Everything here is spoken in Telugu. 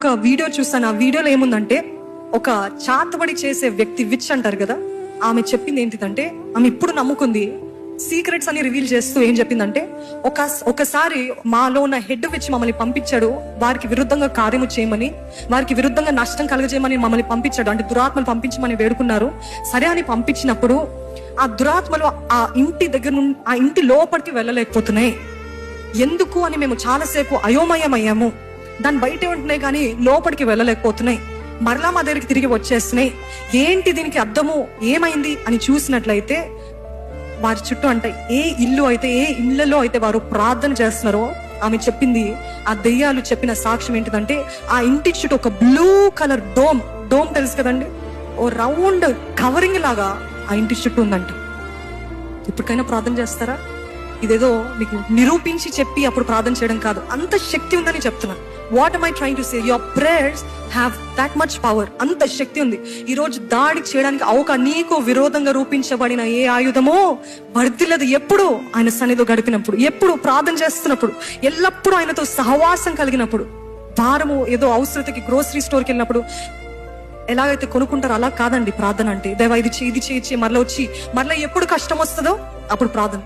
ఒక వీడియో చూస్తాను. ఆ వీడియోలో ఏముందంటే, ఒక చాతబడి చేసే వ్యక్తి, విచ్ అంటారు కదా, ఆమె చెప్పింది ఏంటిదంటే, ఆమె ఇప్పుడు నమ్ముకుంది, సీక్రెట్స్ అని రివీల్ చేస్తూ ఏం చెప్పిందంటే, ఒకసారి మాలో ఉన్న హెడ్ విచ్ మమ్మల్ని పంపించాడు, వారికి విరుద్ధంగా కార్యము చేయమని, వారికి విరుద్ధంగా నష్టం కలగజేయమని మమ్మల్ని పంపించాడు. అంటే దురాత్మలు పంపించమని వేడుకున్నారు. సరే అని పంపించినప్పుడు ఆ దురాత్మలు ఆ ఇంటి దగ్గర నుండి ఆ ఇంటి లోపలికి వెళ్ళలేకపోతున్నాయి. ఎందుకు అని మేము చాలాసేపు అయోమయమయ్యాము. దాని బయట ఉంటున్నాయి కానీ లోపలికి వెళ్ళలేకపోతున్నాయి. మరలా మా దగ్గరికి తిరిగి వచ్చేస్తున్నాయి. ఏంటి దీనికి అర్థము, ఏమైంది అని చూసినట్లయితే, వారి చుట్టూ అంటే ఏ ఇళ్లలో అయితే వారు ప్రార్థన చేస్తున్నారో, ఆమె చెప్పింది, ఆ దెయ్యాలు చెప్పిన సాక్ష్యం ఏంటిదంటే, ఆ ఇంటి చుట్టూ ఒక బ్లూ కలర్ డోమ్ తెలుసు కదండి, ఓ రౌండ్ కవరింగ్ లాగా ఆ ఇంటి చుట్టూ ఉందంట. ఇప్పటికైనా ప్రార్థన చేస్తారా? ఇదేదో మీకు నిరూపించి చెప్పి అప్పుడు ప్రార్థన చేయడం కాదు, అంత శక్తి ఉందని చెప్తున్నాను. What am I trying to say? Your prayers have that much power. అంత శక్తి ఉంది. ఈ రోజు దాడి చేయడానికి నీకు విరోధంగా రూపించబడిన ఏ ఆయుధమో వర్ధిల్లదు. ఎప్పుడు ఆయన సన్నిధిలో గడిపినప్పుడు, ఎప్పుడు ప్రార్థన చేస్తున్నప్పుడు, ఎల్లప్పుడూ ఆయనతో సహవాసం కలిగినప్పుడు. వారము ఏదో అవసరతకి గ్రోసరీ స్టోర్కి వెళ్ళినప్పుడు ఎలాగైతే కొనుక్కుంటారో అలా కాదండి ప్రార్థన అంటే. దేవా ఇది చేయి మరలా వచ్చి మరలా ఎప్పుడు కష్టం వస్తుందో అప్పుడు ప్రార్థన.